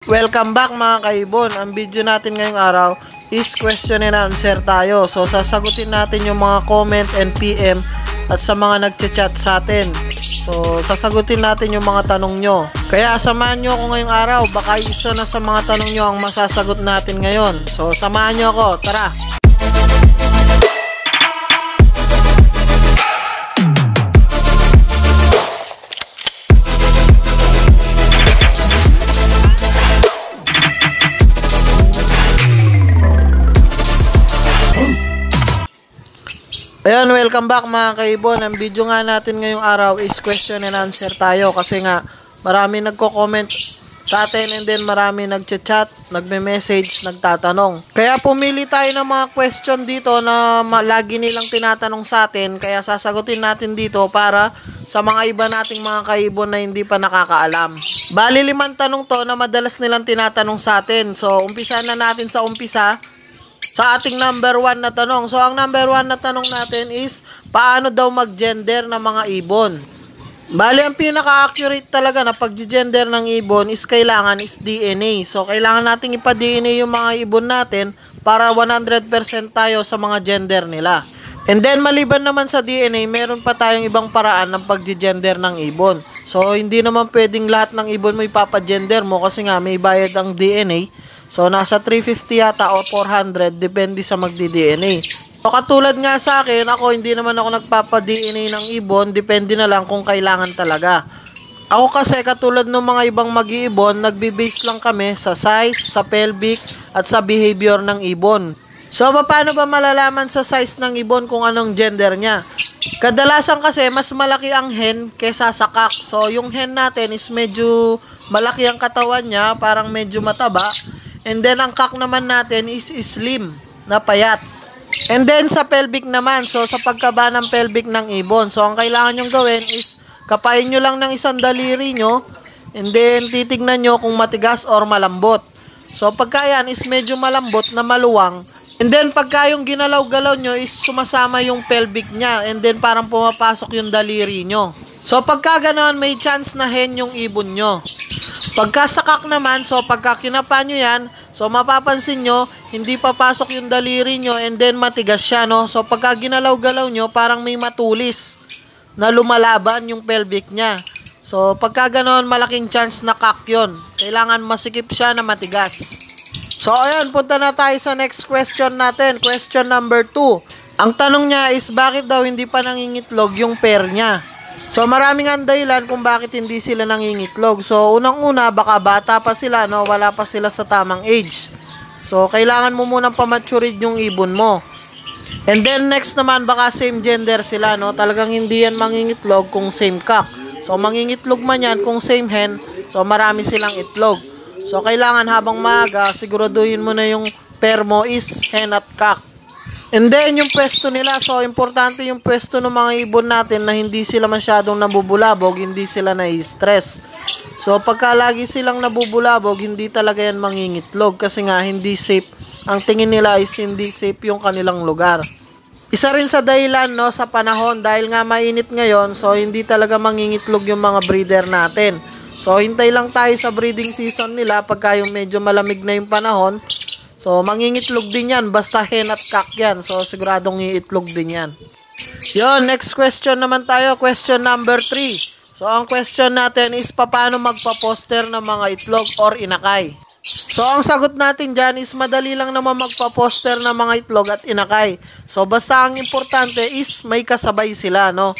Welcome back mga kaibon. Ang video natin ngayong araw is question and answer tayo. So sasagutin natin yung mga comment and PM at sa mga nagchat-chat sa atin. So sasagutin natin yung mga tanong nyo. Kaya samahan nyo ako ngayong araw. Baka isa na sa mga tanong nyo ang masasagot natin ngayon. So samahan nyo ako. Tara! Ayan, welcome back mga kaibon. Ang video nga natin ngayong araw is question and answer tayo kasi nga marami nagko-comment sa atin and then marami nagchat-chat, nagme-message, nagtatanong. Kaya pumili tayo ng mga question dito na lagi nilang tinatanong sa atin, kaya sasagutin natin dito para sa mga iba nating mga kaibon na hindi pa nakakaalam. Bali 5 tanong to na madalas nilang tinatanong sa atin. So umpisa na natin sa umpisa. Sa ating number 1 na tanong. So, ang number 1 na tanong natin is, paano daw mag-gender ng mga ibon? Bali, ang pinaka-accurate talaga na pag-gender ng ibon is kailangan is DNA. So, kailangan nating ipa-DNA yung mga ibon natin para 100% tayo sa mga gender nila. And then, maliban naman sa DNA, meron pa tayong ibang paraan ng pag-gender ng ibon. So, hindi naman pwedeng lahat ng ibon mo ipapa-gender mo kasi nga may bayad ang DNA. So, nasa 350 yata o 400, depende sa magdi-DNA. So, katulad nga sa akin, ako hindi naman ako nagpapa-DNA ng ibon, depende na lang kung kailangan talaga. Ako kasi, katulad ng mga ibang mag-iibon, nagbe-base lang kami sa size, sa pelvic, at sa behavior ng ibon. So, paano ba malalaman sa size ng ibon kung anong gender niya? Kadalasan kasi, mas malaki ang hen kesa sa cock. So, yung hen natin is medyo malaki ang katawan niya, parang medyo mataba. And then, ang cock naman natin is slim, na payat. And then, sa pelvic naman, so sa pagkaba ng pelvic ng ibon. So, ang kailangan nyong gawin is, kapain nyo lang ng isang daliri nyo, and then, titignan nyo kung matigas or malambot. So, pagka yan is medyo malambot na maluwang, and then, pagka yung ginalaw-galaw nyo is sumasama yung pelvic nya, and then, parang pumapasok yung daliri nyo. So, pagka ganoon, may chance na hen yung ibon nyo. Pagka sakak naman, so pagka kinapa nyo yan, so mapapansin nyo, hindi papasok yung daliri nyo and then matigas siya, no? So pagka ginalaw-galaw nyo, parang may matulis na lumalaban yung pelvic nya. So pagka ganoon, malaking chance na cock yun. Kailangan masikip siya na matigas. So ayun, punta na tayo sa next question natin. Question number 2. Ang tanong niya is, bakit daw hindi pa nangingitlog yung pair niya? So, maraming ang dahilan kung bakit hindi sila nangingitlog. So, unang-una, baka bata pa sila, no? Wala pa sila sa tamang age. So, kailangan mo munang pamaturid yung ibon mo. And then, next naman, baka same gender sila, no? Talagang hindi yan mangingitlog kung same cock. So, mangingitlog man yan kung same hen. So, marami silang itlog. So, kailangan habang maaga, siguraduhin mo na yung pair mo is hen at cock. And then, yung pwesto nila, so importante yung pwesto ng mga ibon natin na hindi sila masyadong nabubulabog, hindi sila na-stress. So, pagka lagi silang nabubulabog, hindi talaga yan mangingitlog kasi nga hindi safe. Ang tingin nila is hindi safe yung kanilang lugar. Isa rin sa dahilan, no, sa panahon, dahil nga mainit ngayon, so hindi talaga mangingitlog yung mga breeder natin. So, hintay lang tayo sa breeding season nila pagka yung medyo malamig na yung panahon. So, mangingitlog din yan. Basta hen at cock yan. So, siguradong iitlog din yan. Yun, next question naman tayo. Question number 3. So, ang question natin is, paano magpa-poster ng mga itlog or inakay? So, ang sagot natin dyan is, madali lang naman magpa-poster ng mga itlog at inakay. So, basta ang importante is, may kasabay sila, no?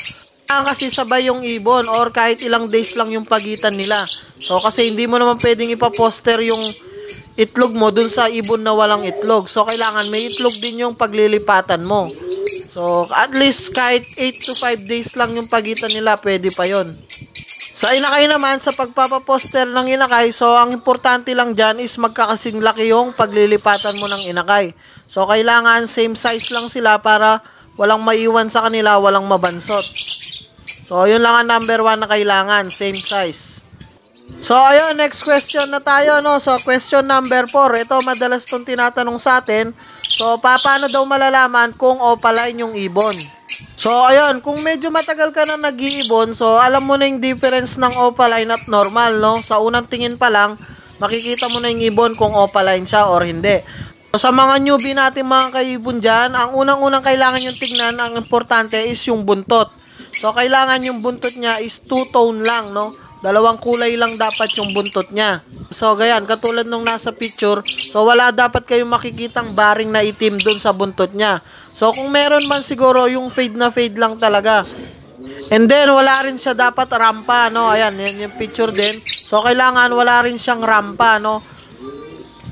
Kasi sabay yung ibon or kahit ilang days lang yung pagitan nila. So, kasi hindi mo naman pwedeng ipa-poster yung itlog mo dun sa ibon na walang itlog. So, kailangan may itlog din yung paglilipatan mo. So, at least kahit 8 to 5 days lang yung pagitan nila, pwede pa yon. Sa inakay naman, sa pagpapaposter ng inakay, so, ang importante lang dyan is magkakasing laki yung paglilipatan mo ng inakay. So, kailangan same size lang sila para walang maiwan sa kanila, walang mabansot. So, yun lang ang number 1 na kailangan, same size. So, ayun, next question na tayo, no? So, question number 4. Ito, madalas itong tinatanong sa atin. So, paano daw malalaman kung opaline yung ibon? So, ayun, kung medyo matagal ka na nag-iibon, so, alam mo na yung difference ng opaline at normal, no? Sa unang tingin pa lang, makikita mo na yung ibon kung opaline siya or hindi. So, sa mga newbie natin mga kaibon dyan, ang unang-unang kailangan yung tignan, ang importante is yung buntot. So, kailangan yung buntot niya is two-tone lang, no? Dalawang kulay lang dapat yung buntot niya. So, ganyan, katulad nung nasa picture, so wala dapat kayong makikitang baring na itim dun sa buntot niya. So, kung meron man siguro, yung fade na fade lang talaga. And then, wala rin siya dapat rampa, no? Ayan, yan yung picture din. So, kailangan wala rin siyang rampa, no?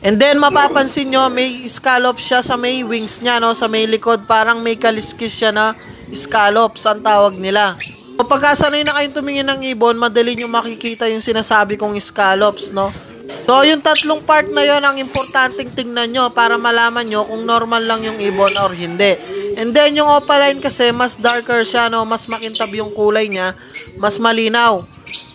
And then, mapapansin nyo, may scallop siya sa may wings niya, no? Sa may likod, parang may kaliskis siya na scallops, ang tawag nila. So, pagkasanay na kayong tumingin ng ibon, madali nyo makikita yung sinasabi kong scallops, no? So, yung tatlong part na yon ang importanteng tingnan nyo para malaman nyo kung normal lang yung ibon or hindi. And then, yung opaline kasi, mas darker siya, no? Mas makintab yung kulay niya, mas malinaw.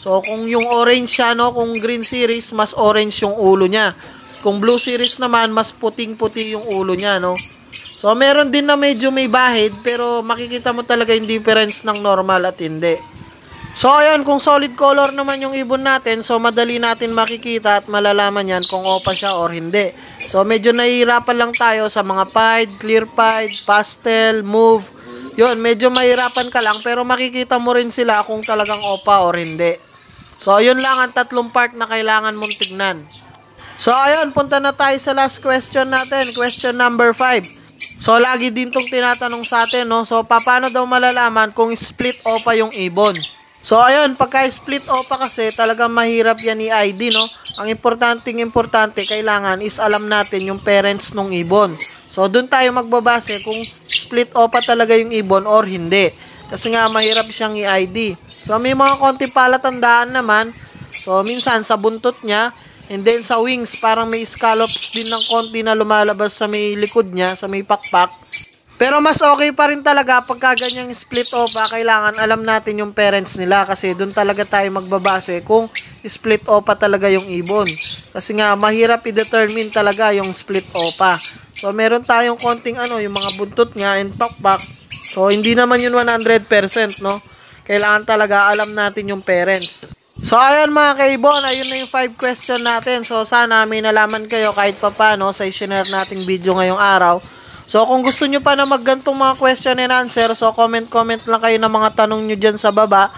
So, kung yung orange siya, no? Kung green series, mas orange yung ulo niya. Kung blue series naman, mas puting-puti yung ulo niya, no? So, meron din na medyo may bahid, pero makikita mo talaga yung difference ng normal at hindi. So, ayun, kung solid color naman yung ibon natin, so madali natin makikita at malalaman yan kung opa siya or hindi. So, medyo nahihirapan lang tayo sa mga pied, clear pied, pastel, move. Yun, medyo mahirapan ka lang, pero makikita mo rin sila kung talagang opa or hindi. So, yun lang ang tatlong part na kailangan mong tignan. So, ayun, punta na tayo sa last question natin. Question number 5. So, lagi din tong tinatanong sa atin, no? So, paano daw malalaman kung split opa yung ibon? So, ayun, pagka split opa kasi, talagang mahirap yan i-ID, no? Ang importante, kailangan is alam natin yung parents ng ibon. So, dun tayo magbabase kung split opa talaga yung ibon or hindi. Kasi nga, mahirap siyang i-ID. So, may mga konti palatandaan naman. So, minsan sa buntot niya, and then sa wings, parang may scallops din ng konti na lumalabas sa may likod niya, sa may pakpak. Pero mas okay pa rin talaga pagka ganyang split opa, kailangan alam natin yung parents nila kasi doon talaga tayo magbabase kung split opa talaga yung ibon. Kasi nga mahirap i-determine talaga yung split opa. So meron tayong konting yung mga buntot nga and pakpak. So hindi naman yun 100%, no? Kailangan talaga alam natin yung parents. So ayun mga kaibon, ayun na yung 5 question natin. So sana may nalaman kayo kahit papano sa i-share nating video ngayong araw. So, kung gusto nyo pa na maggantong mga question and answer, so comment lang kayo ng mga tanong nyo dyan sa baba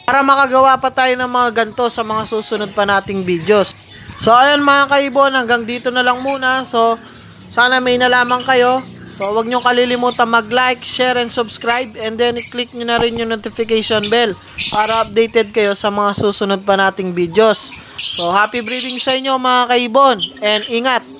para makagawa pa tayo ng mga ganto sa mga susunod pa nating videos. So, ayun mga kaibon, hanggang dito na lang muna. So, sana may nalaman kayo. So, huwag nyo kalilimutan mag-like, share, and subscribe. And then, i-click nyo na rin yung notification bell para updated kayo sa mga susunod pa nating videos. So, happy breeding sa inyo mga kaibon. And ingat!